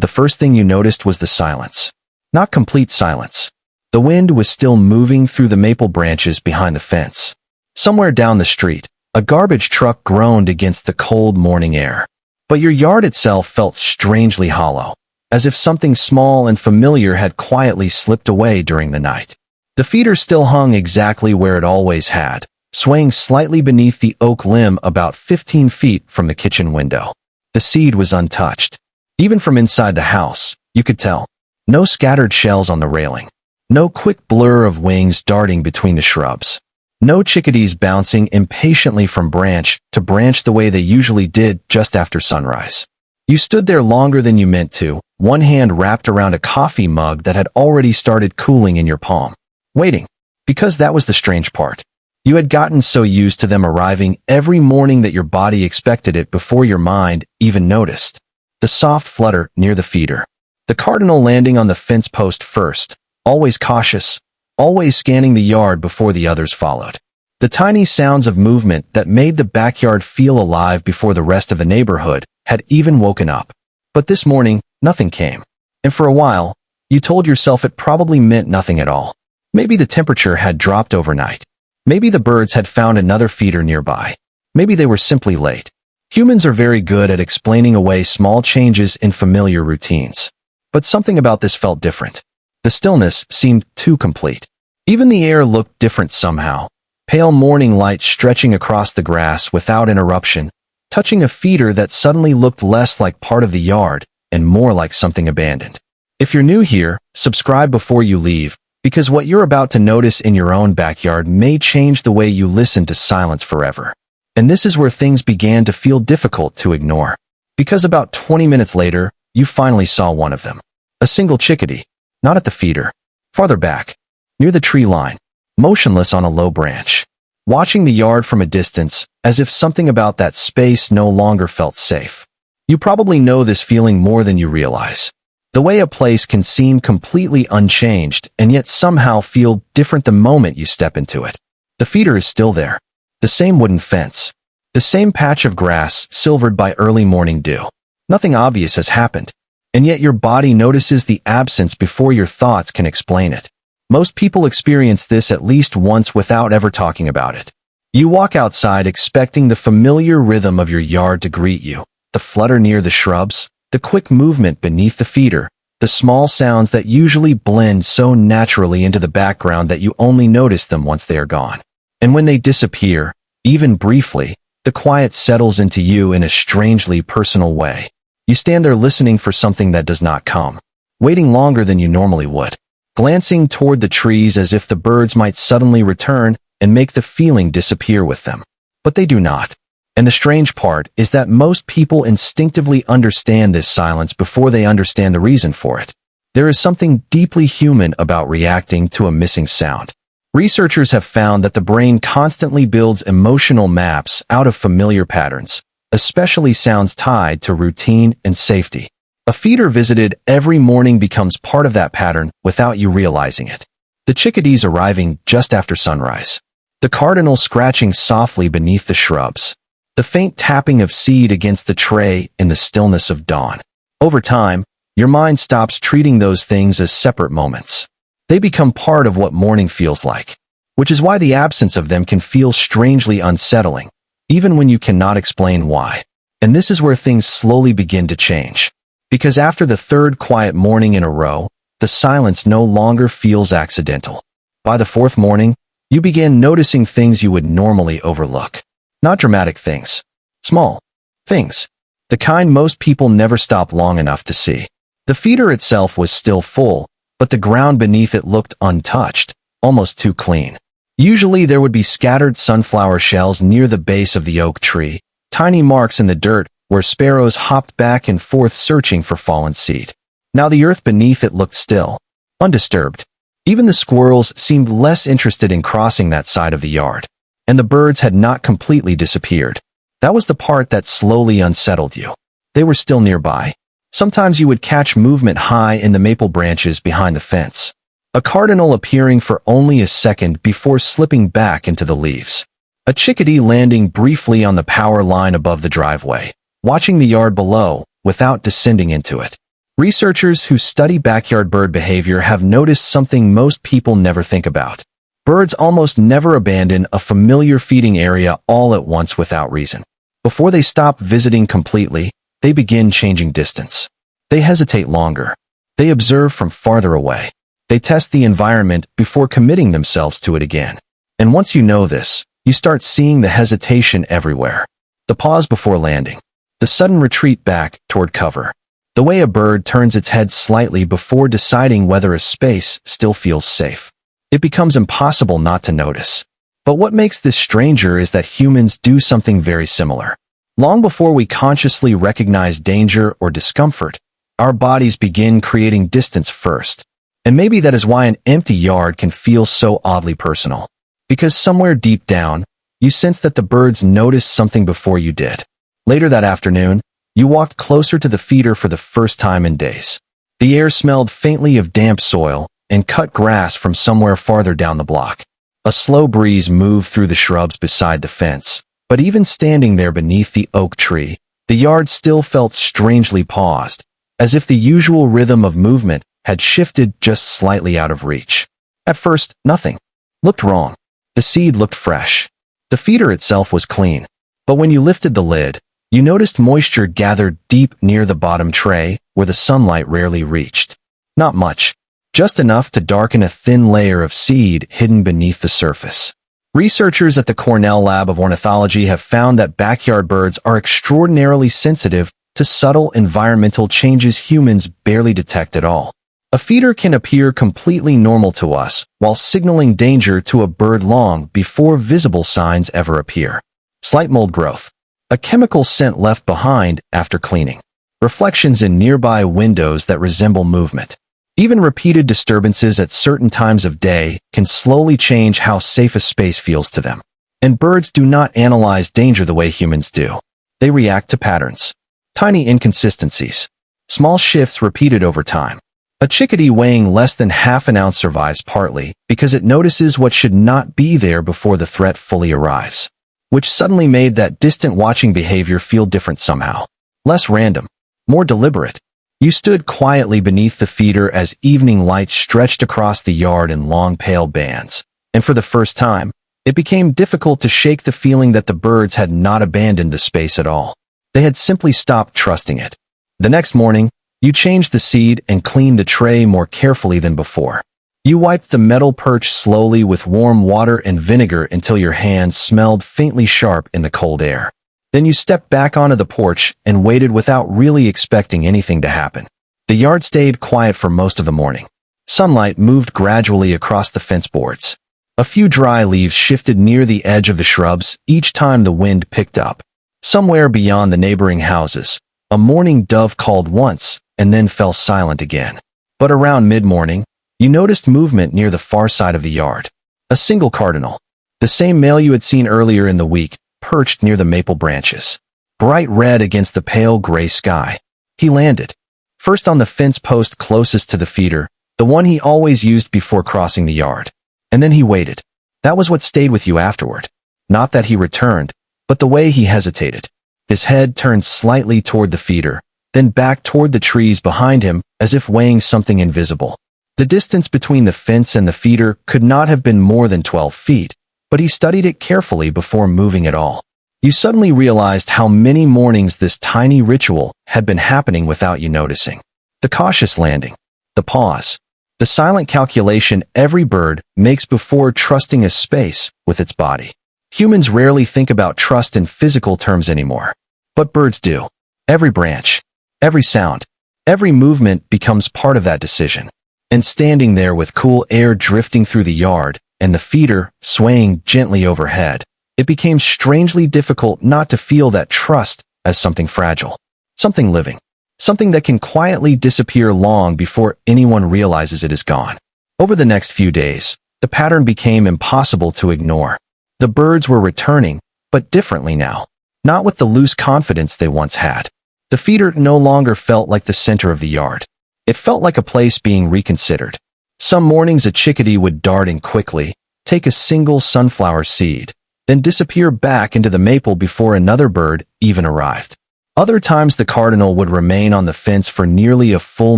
the first thing you noticed was the silence. Not complete silence. The wind was still moving through the maple branches behind the fence. Somewhere down the street, a garbage truck groaned against the cold morning air. But your yard itself felt strangely hollow, as if something small and familiar had quietly slipped away during the night. The feeder still hung exactly where it always had, swaying slightly beneath the oak limb about 15 feet from the kitchen window. The seed was untouched. Even from inside the house, you could tell. No scattered shells on the railing. No quick blur of wings darting between the shrubs. No chickadees bouncing impatiently from branch to branch the way they usually did just after sunrise. You stood there longer than you meant to, one hand wrapped around a coffee mug that had already started cooling in your palm. Waiting. Because that was the strange part. You had gotten so used to them arriving every morning that your body expected it before your mind even noticed. The soft flutter near the feeder. The Cardinal landing on the fence post first, always cautious, always scanning the yard before the others followed. The tiny sounds of movement that made the backyard feel alive before the rest of the neighborhood had even woken up. But this morning, nothing came. And for a while, you told yourself it probably meant nothing at all. Maybe the temperature had dropped overnight. Maybe the birds had found another feeder nearby. Maybe they were simply late. Humans are very good at explaining away small changes in familiar routines. But something about this felt different. The stillness seemed too complete. Even the air looked different somehow. Pale morning light stretching across the grass without interruption, touching a feeder that suddenly looked less like part of the yard and more like something abandoned. If you're new here, subscribe before you leave, because what you're about to notice in your own backyard may change the way you listen to silence forever. And this is where things began to feel difficult to ignore. Because about 20 minutes later, you finally saw one of them. A single chickadee. Not at the feeder. Farther back. Near the tree line. Motionless on a low branch. Watching the yard from a distance, as if something about that space no longer felt safe. You probably know this feeling more than you realize. The way a place can seem completely unchanged and yet somehow feel different the moment you step into it. The feeder is still there. The same wooden fence. The same patch of grass silvered by early morning dew. Nothing obvious has happened. And yet your body notices the absence before your thoughts can explain it. Most people experience this at least once without ever talking about it. You walk outside expecting the familiar rhythm of your yard to greet you. The flutter near the shrubs, the quick movement beneath the feeder, the small sounds that usually blend so naturally into the background that you only notice them once they are gone. And when they disappear, even briefly, the quiet settles into you in a strangely personal way. You stand there listening for something that does not come, waiting longer than you normally would, glancing toward the trees as if the birds might suddenly return and make the feeling disappear with them. But they do not. And the strange part is that most people instinctively understand this silence before they understand the reason for it. There is something deeply human about reacting to a missing sound. Researchers have found that the brain constantly builds emotional maps out of familiar patterns, especially sounds tied to routine and safety. A feeder visited every morning becomes part of that pattern without you realizing it. The chickadees arriving just after sunrise. The cardinal scratching softly beneath the shrubs. The faint tapping of seed against the tray in the stillness of dawn. Over time, your mind stops treating those things as separate moments. They become part of what morning feels like, which is why the absence of them can feel strangely unsettling, even when you cannot explain why. And this is where things slowly begin to change. Because after the third quiet morning in a row, the silence no longer feels accidental. By the fourth morning, you begin noticing things you would normally overlook. Not dramatic things. Small things. The kind most people never stop long enough to see. The feeder itself was still full, but the ground beneath it looked untouched, almost too clean. Usually there would be scattered sunflower shells near the base of the oak tree, tiny marks in the dirt where sparrows hopped back and forth searching for fallen seed. Now the earth beneath it looked still, undisturbed. Even the squirrels seemed less interested in crossing that side of the yard. And the birds had not completely disappeared. That was the part that slowly unsettled you. They were still nearby. Sometimes you would catch movement high in the maple branches behind the fence. A cardinal appearing for only a second before slipping back into the leaves. A chickadee landing briefly on the power line above the driveway, watching the yard below without descending into it. Researchers who study backyard bird behavior have noticed something most people never think about. Birds almost never abandon a familiar feeding area all at once without reason. Before they stop visiting completely, they begin changing distance. They hesitate longer. They observe from farther away. They test the environment before committing themselves to it again. And once you know this, you start seeing the hesitation everywhere. The pause before landing. The sudden retreat back toward cover. The way a bird turns its head slightly before deciding whether a space still feels safe. It becomes impossible not to notice. But what makes this stranger is that humans do something very similar. Long before we consciously recognize danger or discomfort, our bodies begin creating distance first. And maybe that is why an empty yard can feel so oddly personal. Because somewhere deep down, you sense that the birds noticed something before you did. Later that afternoon, you walked closer to the feeder for the first time in days. The air smelled faintly of damp soil and cut grass from somewhere farther down the block. A slow breeze moved through the shrubs beside the fence, but even standing there beneath the oak tree, the yard still felt strangely paused, as if the usual rhythm of movement had shifted just slightly out of reach. At first, nothing looked wrong. The seed looked fresh. The feeder itself was clean. But when you lifted the lid, you noticed moisture gathered deep near the bottom tray where the sunlight rarely reached. Not much, just enough to darken a thin layer of seed hidden beneath the surface. Researchers at the Cornell Lab of Ornithology have found that backyard birds are extraordinarily sensitive to subtle environmental changes humans barely detect at all. A feeder can appear completely normal to us while signaling danger to a bird long before visible signs ever appear. Slight mold growth. A chemical scent left behind after cleaning. Reflections in nearby windows that resemble movement. Even repeated disturbances at certain times of day can slowly change how safe a space feels to them. And birds do not analyze danger the way humans do. They react to patterns. Tiny inconsistencies. Small shifts repeated over time. A chickadee weighing less than half an ounce survives partly because it notices what should not be there before the threat fully arrives, which suddenly made that distant watching behavior feel different somehow. Less random, more deliberate. You stood quietly beneath the feeder as evening light stretched across the yard in long pale bands, and for the first time, it became difficult to shake the feeling that the birds had not abandoned the space at all. They had simply stopped trusting it. The next morning, you changed the seed and cleaned the tray more carefully than before. You wiped the metal perch slowly with warm water and vinegar until your hands smelled faintly sharp in the cold air. Then you stepped back onto the porch and waited without really expecting anything to happen. The yard stayed quiet for most of the morning. Sunlight moved gradually across the fence boards. A few dry leaves shifted near the edge of the shrubs each time the wind picked up. Somewhere beyond the neighboring houses, a mourning dove called once and then fell silent again. But around mid-morning, you noticed movement near the far side of the yard. A single cardinal, the same male you had seen earlier in the week, perched near the maple branches, bright red against the pale gray sky. He landed, first on the fence post closest to the feeder, the one he always used before crossing the yard. And then he waited. That was what stayed with you afterward. Not that he returned, but the way he hesitated. His head turned slightly toward the feeder, then back toward the trees behind him as if weighing something invisible. The distance between the fence and the feeder could not have been more than 12 feet, but he studied it carefully before moving at all. You suddenly realized how many mornings this tiny ritual had been happening without you noticing. The cautious landing, the pause, the silent calculation every bird makes before trusting a space with its body. Humans rarely think about trust in physical terms anymore, but birds do. Every branch, every sound, every movement becomes part of that decision. And standing there with cool air drifting through the yard and the feeder swaying gently overhead, it became strangely difficult not to feel that trust as something fragile, something living, something that can quietly disappear long before anyone realizes it is gone. Over the next few days, the pattern became impossible to ignore. The birds were returning, but differently now, not with the loose confidence they once had. The feeder no longer felt like the center of the yard. It felt like a place being reconsidered. Some mornings a chickadee would dart in quickly, take a single sunflower seed, then disappear back into the maple before another bird even arrived. Other times the cardinal would remain on the fence for nearly a full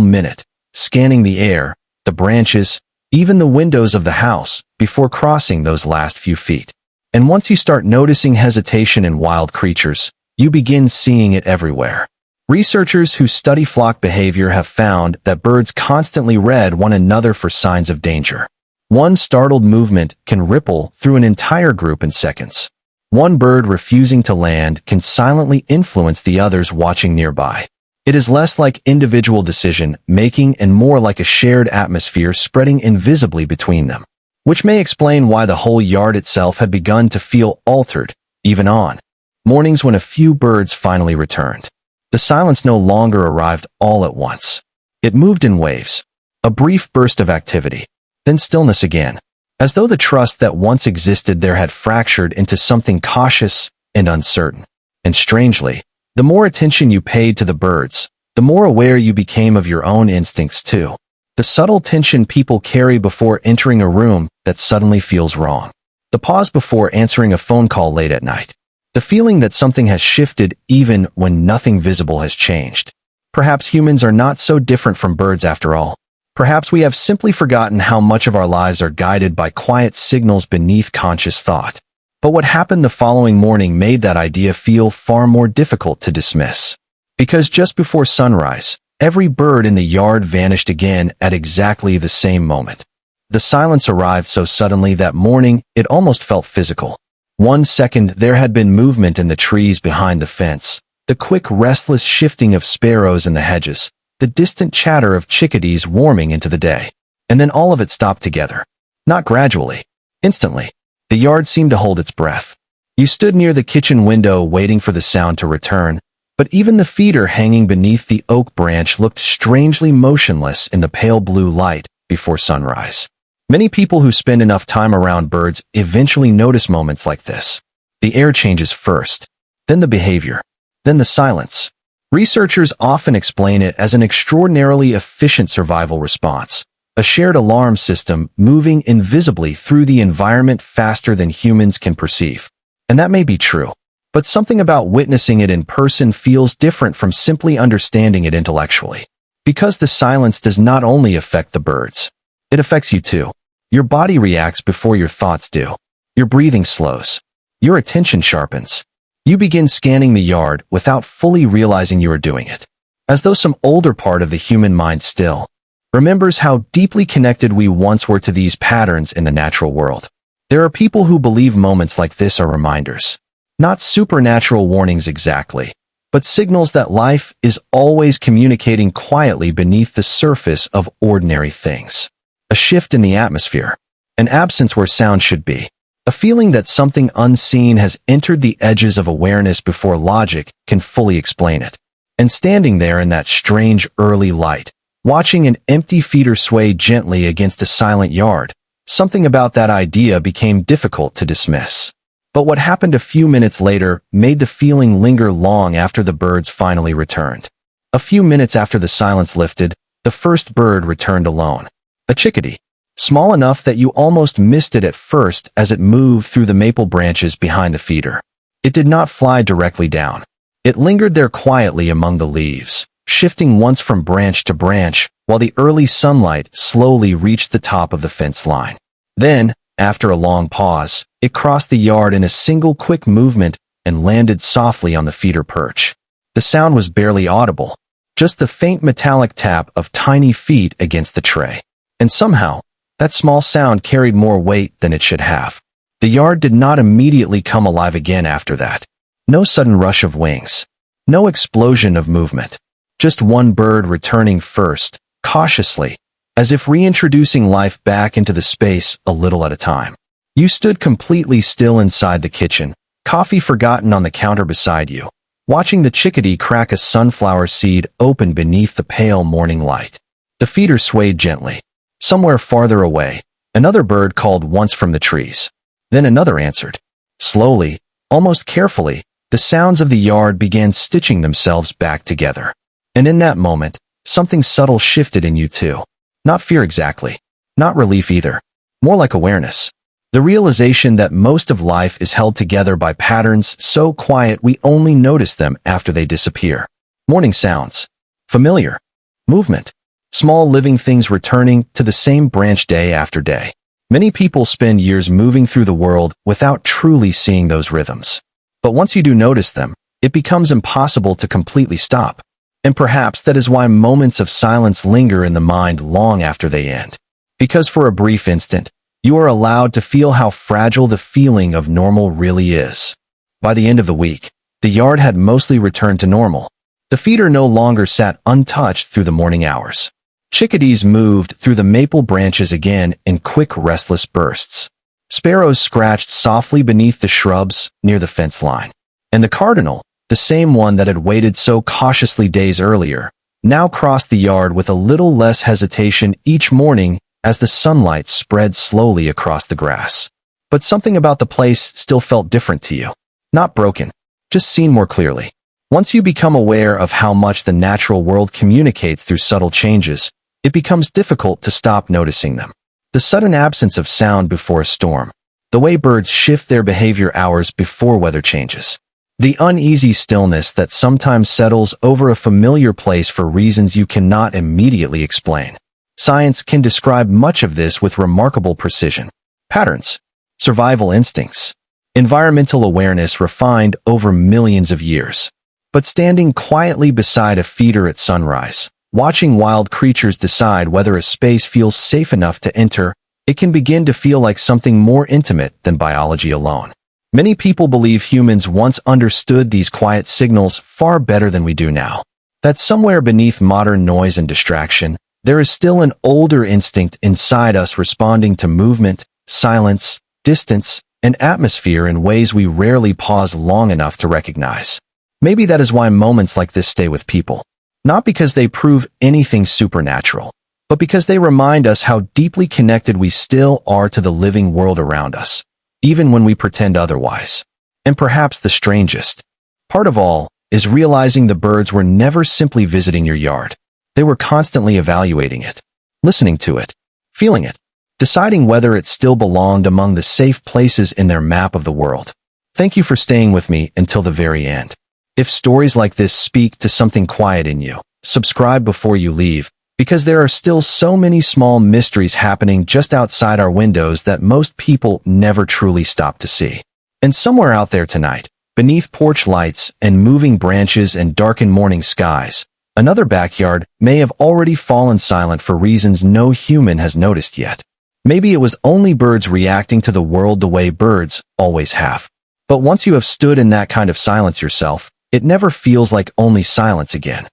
minute, scanning the air, the branches, even the windows of the house, before crossing those last few feet. And once you start noticing hesitation in wild creatures, you begin seeing it everywhere. Researchers who study flock behavior have found that birds constantly read one another for signs of danger. One startled movement can ripple through an entire group in seconds. One bird refusing to land can silently influence the others watching nearby. It is less like individual decision-making and more like a shared atmosphere spreading invisibly between them, which may explain why the whole yard itself had begun to feel altered, even on mornings when a few birds finally returned. The silence no longer arrived all at once. It moved in waves, a brief burst of activity, then stillness again, as though the trust that once existed there had fractured into something cautious and uncertain. And strangely, the more attention you paid to the birds, the more aware you became of your own instincts too. The subtle tension people carry before entering a room that suddenly feels wrong. The pause before answering a phone call late at night. The feeling that something has shifted even when nothing visible has changed. Perhaps humans are not so different from birds after all. Perhaps we have simply forgotten how much of our lives are guided by quiet signals beneath conscious thought. But what happened the following morning made that idea feel far more difficult to dismiss. Because just before sunrise, every bird in the yard vanished again at exactly the same moment. The silence arrived so suddenly that morning it almost felt physical. 1 second there had been movement in the trees behind the fence, the quick restless shifting of sparrows in the hedges, the distant chatter of chickadees warming into the day. And then all of it stopped together. Not gradually. Instantly. The yard seemed to hold its breath. You stood near the kitchen window waiting for the sound to return, but even the feeder hanging beneath the oak branch looked strangely motionless in the pale blue light before sunrise. Many people who spend enough time around birds eventually notice moments like this. The air changes first, then the behavior, then the silence. Researchers often explain it as an extraordinarily efficient survival response, a shared alarm system moving invisibly through the environment faster than humans can perceive. And that may be true, but something about witnessing it in person feels different from simply understanding it intellectually. Because the silence does not only affect the birds, it affects you too. Your body reacts before your thoughts do. Your breathing slows. Your attention sharpens. You begin scanning the yard without fully realizing you are doing it. As though some older part of the human mind still remembers how deeply connected we once were to these patterns in the natural world. There are people who believe moments like this are reminders. Not supernatural warnings exactly, but signals that life is always communicating quietly beneath the surface of ordinary things. A shift in the atmosphere, an absence where sound should be, a feeling that something unseen has entered the edges of awareness before logic can fully explain it. And standing there in that strange early light, watching an empty feeder sway gently against a silent yard, something about that idea became difficult to dismiss. But what happened a few minutes later made the feeling linger long after the birds finally returned. A few minutes after the silence lifted, the first bird returned alone. A chickadee, small enough that you almost missed it at first as it moved through the maple branches behind the feeder. It did not fly directly down. It lingered there quietly among the leaves, shifting once from branch to branch, while the early sunlight slowly reached the top of the fence line. Then, after a long pause, it crossed the yard in a single quick movement and landed softly on the feeder perch. The sound was barely audible, just the faint metallic tap of tiny feet against the tray. And somehow, that small sound carried more weight than it should have. The yard did not immediately come alive again after that. No sudden rush of wings. No explosion of movement. Just one bird returning first, cautiously, as if reintroducing life back into the space a little at a time. You stood completely still inside the kitchen, coffee forgotten on the counter beside you, watching the chickadee crack a sunflower seed open beneath the pale morning light. The feeder swayed gently. Somewhere farther away, another bird called once from the trees. Then another answered. Slowly, almost carefully, the sounds of the yard began stitching themselves back together. And in that moment, something subtle shifted in you too. Not fear exactly. Not relief either. More like awareness. The realization that most of life is held together by patterns so quiet we only notice them after they disappear. Morning sounds. Familiar. Movement. Small living things returning to the same branch day after day. Many people spend years moving through the world without truly seeing those rhythms. But once you do notice them, it becomes impossible to completely stop. And perhaps that is why moments of silence linger in the mind long after they end. Because for a brief instant, you are allowed to feel how fragile the feeling of normal really is. By the end of the week, the yard had mostly returned to normal. The feeder no longer sat untouched through the morning hours. Chickadees moved through the maple branches again in quick, restless bursts. Sparrows scratched softly beneath the shrubs near the fence line. And the Cardinal, the same one that had waited so cautiously days earlier, now crossed the yard with a little less hesitation each morning as the sunlight spread slowly across the grass. But something about the place still felt different to you. Not broken, just seen more clearly. Once you become aware of how much the natural world communicates through subtle changes, it becomes difficult to stop noticing them. The sudden absence of sound before a storm. The way birds shift their behavior hours before weather changes. The uneasy stillness that sometimes settles over a familiar place for reasons you cannot immediately explain. Science can describe much of this with remarkable precision. Patterns. Survival instincts. Environmental awareness refined over millions of years. But standing quietly beside a feeder at sunrise, watching wild creatures decide whether a space feels safe enough to enter, it can begin to feel like something more intimate than biology alone. Many people believe humans once understood these quiet signals far better than we do now. That somewhere beneath modern noise and distraction, there is still an older instinct inside us responding to movement, silence, distance, and atmosphere in ways we rarely pause long enough to recognize. Maybe that is why moments like this stay with people. Not because they prove anything supernatural, but because they remind us how deeply connected we still are to the living world around us, even when we pretend otherwise. And perhaps the strangest part of all is realizing the birds were never simply visiting your yard. They were constantly evaluating it, listening to it, feeling it, deciding whether it still belonged among the safe places in their map of the world. Thank you for staying with me until the very end. If stories like this speak to something quiet in you, subscribe before you leave, because there are still so many small mysteries happening just outside our windows that most people never truly stop to see. And somewhere out there tonight, beneath porch lights and moving branches and darkened morning skies, another backyard may have already fallen silent for reasons no human has noticed yet. Maybe it was only birds reacting to the world the way birds always have. But once you have stood in that kind of silence yourself, it never feels like only silence again.